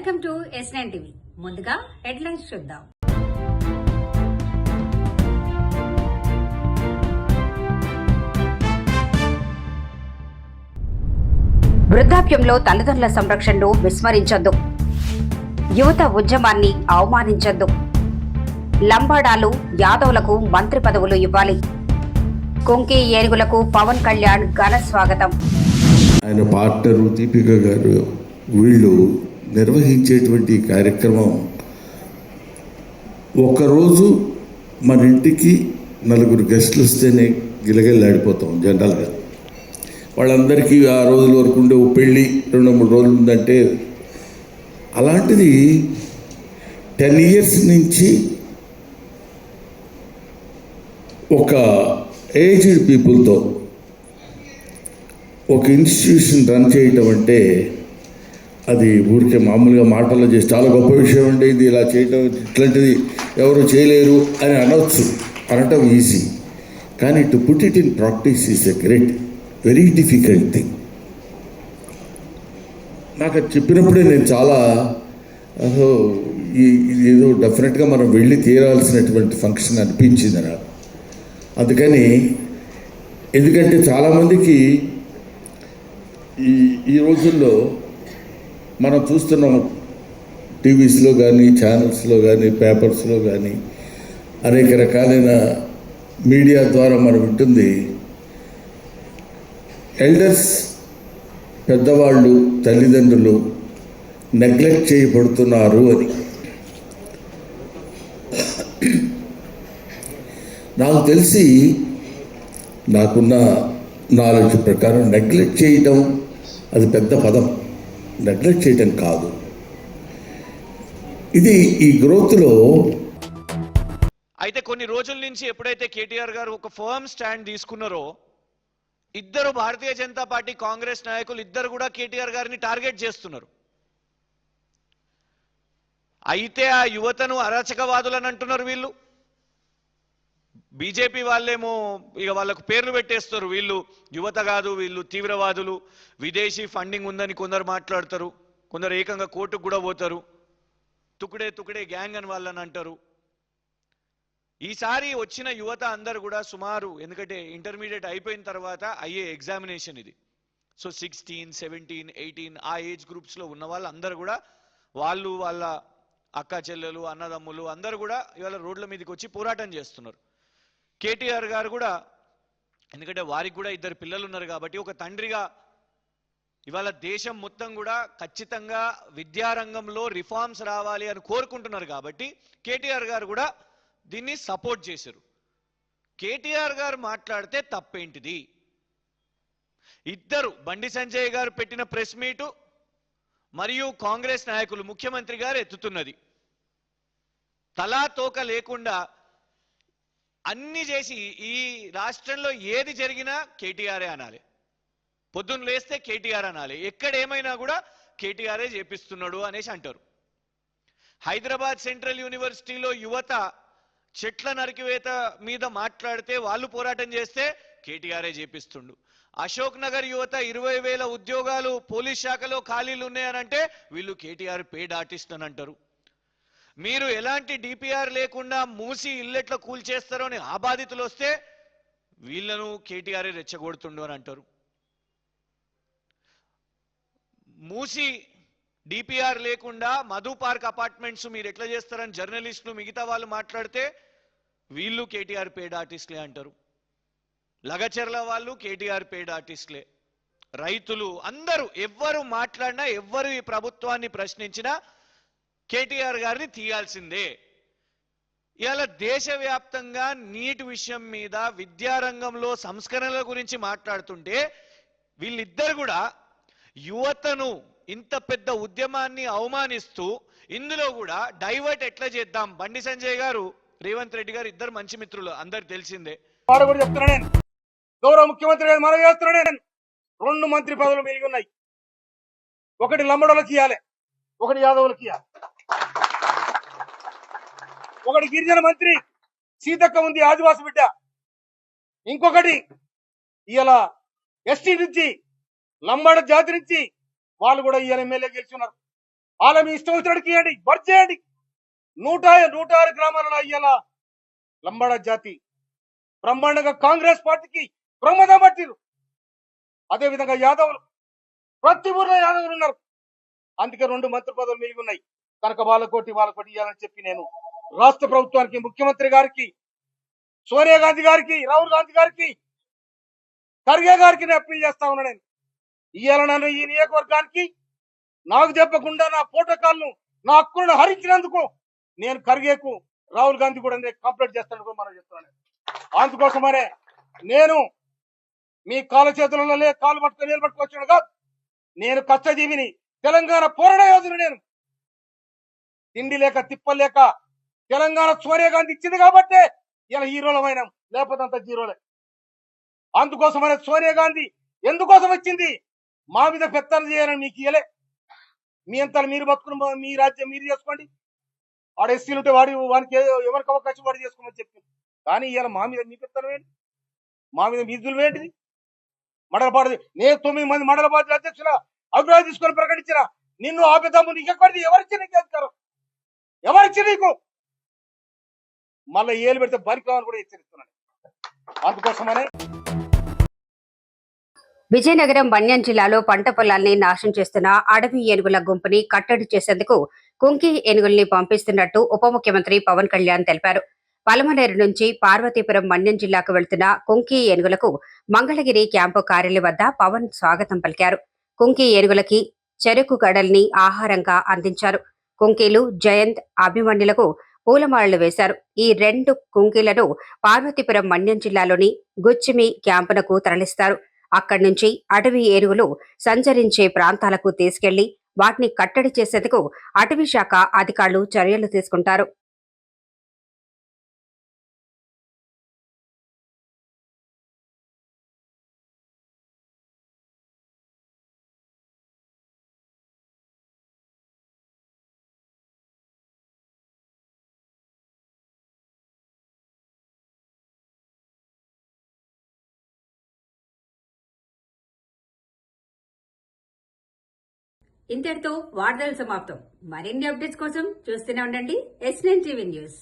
Welcome to S9 TV. ముందుగా headlines చూద్దాం. వృద్ధాప్యంలో తల్లిదండ్రుల సంరక్షణను విస్మరించొద్దు. యువత ఉద్యమాన్ని అవమానించొద్దు. లంబాడాలు యాదవులకు మంత్రి పదవులు ఇవ్వాలి. కొంకి ఏనుగులకు పవన్ కళ్యాణ్ ఘన స్వాగతం. ఆయన పార్ట్నరు దీపిక గారు వీళ్ళు నిర్వహించేటువంటి కార్యక్రమం ఒకరోజు మన ఇంటికి నలుగురు గెస్టులు వస్తేనే గిలగిల్లాడిపోతాం జనరల్గా. వాళ్ళందరికీ ఆ రోజుల వరకు ఉండే పెళ్ళి 2-3 రోజులు ఉందంటే, అలాంటిది 10 years నుంచి ఒక ఏజ్డ్ పీపుల్తో ఒక ఇన్స్టిట్యూషన్ రన్ చేయటం అంటే అది ఊరికే మామూలుగా మాటల్లో చేసి చాలా గొప్ప విషయం అంటే ఇది ఇలా చేయటం ఇట్లాంటిది ఎవరు చేయలేరు అని అనటం ఈజీ. కానీ to put it in practice is a great very difficult thing. నాకు అది చెప్పినప్పుడే నేను చాలా ఏదో డెఫినెట్గా మనం వెళ్ళి తీరాల్సినటువంటి ఫంక్షన్ అనిపించింది నాకు. అందుకని ఎందుకంటే చాలామందికి ఈ రోజుల్లో మనం చూస్తున్నాం టీవీస్లో కానీ ఛానల్స్లో కానీ పేపర్స్లో కానీ అనేక రకాలైన మీడియా ద్వారా మనం వింటుంది ఎల్డర్స్, పెద్దవాళ్ళు, తల్లిదండ్రులు నెగ్లెక్ట్ చేయబడుతున్నారు అని. నాకు తెలిసి నాకున్న నాలెడ్జ్ ప్రకారం నెగ్లెక్ట్ చేయటం అది పెద్ద పదం. నెగ్లెక్ట్ చేయటం కాదు, ఇది ఈ గ్రోత్లో. అయితే కొన్ని రోజుల నుంచి ఎప్పుడైతే కేటీఆర్ గారు ఒక ఫర్మ్ స్టాండ్ తీసుకున్నారో, ఇద్దరు భారతీయ జనతా పార్టీ కాంగ్రెస్ నాయకులు ఇద్దరు కూడా కేటీఆర్ గారిని టార్గెట్ చేస్తున్నారు. అయితే ఆ యువతను అరాచకవాదులని అంటున్నారు వీళ్ళు. బీజేపీ వాళ్ళేమో ఇక వాళ్ళకు పేర్లు పెట్టేస్తారు, వీళ్ళు యువత కాదు, వీళ్ళు తీవ్రవాదులు, విదేశీ ఫండింగ్ ఉందని కొందరు మాట్లాడతారు, కొందరు ఏకంగా కోర్టుకు కూడా పోతారు, తుకుడే గ్యాంగ్ అని వాళ్ళని అంటారు. ఈసారి వచ్చిన యువత అందరు కూడా సుమారు, ఎందుకంటే ఇంటర్మీడియట్ అయిపోయిన తర్వాత అయ్యే ఎగ్జామినేషన్ ఇది, సో 16, 17, 18 ఆ ఏజ్ గ్రూప్స్లో ఉన్న వాళ్ళు అందరు కూడా వాళ్ళు వాళ్ళ అక్క చెల్లెలు అన్నదమ్ములు అందరు కూడా ఇవాళ రోడ్ల మీదకి వచ్చి పోరాటం చేస్తున్నారు. కేటీఆర్ గారు కూడా, ఎందుకంటే వారికి కూడా 2 పిల్లలు ఉన్నారు కాబట్టి ఒక తండ్రిగా ఇవాళ దేశం మొత్తం కూడా ఖచ్చితంగా విద్యారంగంలో రిఫార్మ్స్ రావాలి అని కోరుకుంటున్నారు కాబట్టి కేటీఆర్ గారు కూడా దీన్ని సపోర్ట్ చేశారు. కేటీఆర్ గారు మాట్లాడితే తప్పేంటిది? ఇద్దరు, బండి సంజయ్ గారు పెట్టిన ప్రెస్ మీటు మరియు కాంగ్రెస్ నాయకులు, ముఖ్యమంత్రి గారు ఎత్తుతున్నది తలా తోక లేకుండా అన్ని చేసి ఈ రాష్ట్రంలో ఏది జరిగినా కేటీఆరే అనాలి, పొద్దున్న లేస్తే కేటీఆర్ అనాలి, ఎక్కడ ఏమైనా కూడా కేటీఆరే చేపిస్తున్నాడు అనేసి అంటారు. హైదరాబాద్ సెంట్రల్ యూనివర్సిటీలో యువత చెట్ల నరికివేత మీద మాట్లాడితే, వాళ్ళు పోరాటం చేస్తే కేటీఆరే చేపిస్తుండు. అశోక్ నగర్ యువత 20,000 ఉద్యోగాలు పోలీస్ శాఖలో ఖాళీలు ఉన్నాయనంటే వీళ్ళు కేటీఆర్ పేడ్ ఆర్టిస్ట్ అని అంటారు. మీరు ఎలాంటి డిపిఆర్ లేకుండా మూసి ఇల్లెట్ల కూల్చేస్తారో అని ఆ బాధితులు వస్తే వీళ్ళను కేటీఆర్ రెచ్చగొడుతుండు అని అంటారు. మూసి డిపిఆర్ లేకుండా మధు పార్క్ అపార్ట్మెంట్స్ మీరు ఎట్లా చేస్తారని జర్నలిస్టులు మిగతా వాళ్ళు మాట్లాడితే వీళ్ళు కేటీఆర్ పేడ్ ఆర్టిస్ట్లే అంటారు. లగచెర్ల వాళ్ళు కేటీఆర్ పేడ్ ఆర్టిస్ట్లే. రైతులు అందరూ ఎవ్వరు మాట్లాడినా, ఎవ్వరు ఈ ప్రభుత్వాన్ని ప్రశ్నించినా కేటీఆర్ గారిని తీయాల్సిందే. ఇవాళ దేశవ్యాప్తంగా నీటి విషయం మీద, విద్యారంగంలో సంస్కరణల గురించి మాట్లాడుతుంటే వీళ్ళిద్దరు కూడా యువతను ఇంత పెద్ద ఉద్యమాన్ని అవమానిస్తూ, ఇందులో కూడా డైవర్ట్ ఎట్లా చేద్దాం. బండి సంజయ్ గారు, రేవంత్ రెడ్డి గారు ఇద్దరు మంచి మిత్రులు, అందరికి తెలిసిందే. గౌరవ ముఖ్యమంత్రి గారు మనవి చేస్తున్నాను, నేను 2 మంత్రి పదవులు మిగిలి ఉన్నాయి. ఒకటి లంబడోళ్ళకి ఇవ్వాలి, ఒకటి యాదవులకి ఇవ్వాలి. ఒకటి గిరిజన మంత్రి సీతక్క ఉంది, ఆదివాసి బిడ్డ. ఇంకొకటి ఇలా ఎస్టీ నుంచి, లంబాడ జాతి నుంచి వాళ్ళు కూడా ఇవాళ ఎమ్మెల్యే గెలుచున్నారు. వాళ్ళ మీ ఇష్టం వచ్చినట్టు ఇవ్వండి, వర్క్ చేయండి. 106 గ్రామాలలో అయ్యేలా లంబాడ జాతి బ్రహ్మాండంగా కాంగ్రెస్ పార్టీకి ప్రమాదం పట్టిరు. అదేవిధంగా యాదవులు, ప్రతి ఊర్లో యాదవులు ఉన్నారు. అందుకే 2 మంత్రి పదవులు మిగిలి ఉన్నాయి కనుక వాళ్ళకోటి ఇవ్వాలని చెప్పి నేను రాష్ట్ర ప్రభుత్వానికి, ముఖ్యమంత్రి గారికి, సోనియా గాంధీ గారికి, రాహుల్ గాంధీ గారికి, ఖర్గే గారికి నేను అప్పీల్ చేస్తా ఉన్నా. నేను ఇవాళ నన్ను ఈ నియోజకవర్గానికి నాకు చెప్పకుండా నా ప్రోటోకాల్ను, నా హక్కులను హరించినందుకు నేను ఖర్గేకు, రాహుల్ గాంధీ కూడా నేను కంప్లైంట్ చేస్తాను కూడా మనం చెప్తున్నాను. అందుకోసమనే నేను మీ కాళ్ళ చేతులలో కాలు పట్టుకొని నిలబట్టుకొచ్చాను కాదు. నేను కష్టజీవిని, తెలంగాణ పోరాట యోధుని. నేను తిండి లేక తిప్పలేక తెలంగాణ సోనియా గాంధీ ఇచ్చింది కాబట్టే ఇలా హీరోలమైన, లేకపోతే అంత జీరోలే. అందుకోసమనే సోనియా గాంధీ ఎందుకోసం వచ్చింది? మా మీద పెత్తనం చేయాలని మీకు ఇయ్యలే. మీ అంతా మీరు బతుకుని మీ రాజ్యం మీరు చేసుకోండి. వాడు ఎస్సీలు ఉంటే వానికి ఎవరికి అవకాశం వాడు చేసుకోమని చెప్పింది. కానీ ఇవాళ మా మీద మీ పెత్తనం ఏంటి? మా మీద మీదులు ఏంటిది? మండలపాడు నేను 9 మంది మండల పార్టీ అధ్యక్షుల అభిప్రాయం తీసుకొని ప్రకటించిన నిన్ను ఆపేద్దాము. నీకెక్కడిది? ఎవరిచ్చి నీకు అధికారం? ఎవరిచ్చి నీకు? మళ్ళీ ఏలు పెడితే బరికామని కూడా హెచ్చరిస్తున్నాను. అందుకోసమనే విజయనగరం మన్యం జిల్లాలో పంట పొలాల్ని నాశనం చేస్తున్న అడవి ఏనుగుల గుంపుని కట్టడి చేసేందుకు కుంకి ఏనుగుల్ని పంపిస్తున్నట్టు ఉప ముఖ్యమంత్రి పవన్ కళ్యాణ్ తెలిపారు. పలమనేరు నుంచి పార్వతీపురం మన్యం జిల్లాకు వెళ్తున్న కుంకి ఏనుగులకు మంగళగిరి క్యాంపు కార్యాలయం వద్ద పవన్ స్వాగతం పలికారు. కుంకి ఏనుగులకి చెరుకు గడల్ని ఆహారంగా అందించారు. కుంకీలు, జయంత్, అభిమన్యులకు పూలమాలలు వేశారు. ఈ 2 కుంకీలను పార్వతీపురం మన్యం జిల్లాలోని గుచ్చిమి క్యాంపునకు తరలిస్తారు. అక్కడి నుంచి అటవీ ఏనుగులు సంచరించే ప్రాంతాలకు తీసుకెళ్లి వాటిని కట్టడి చేసేందుకు అటవీ శాఖ అధికారులు చర్యలు తీసుకుంటారు. ఇంతటితో వార్తలు సమాప్తం. మరిన్ని అప్డేట్స్ కోసం చూస్తూనే ఉండండి S9 టీవీ న్యూస్.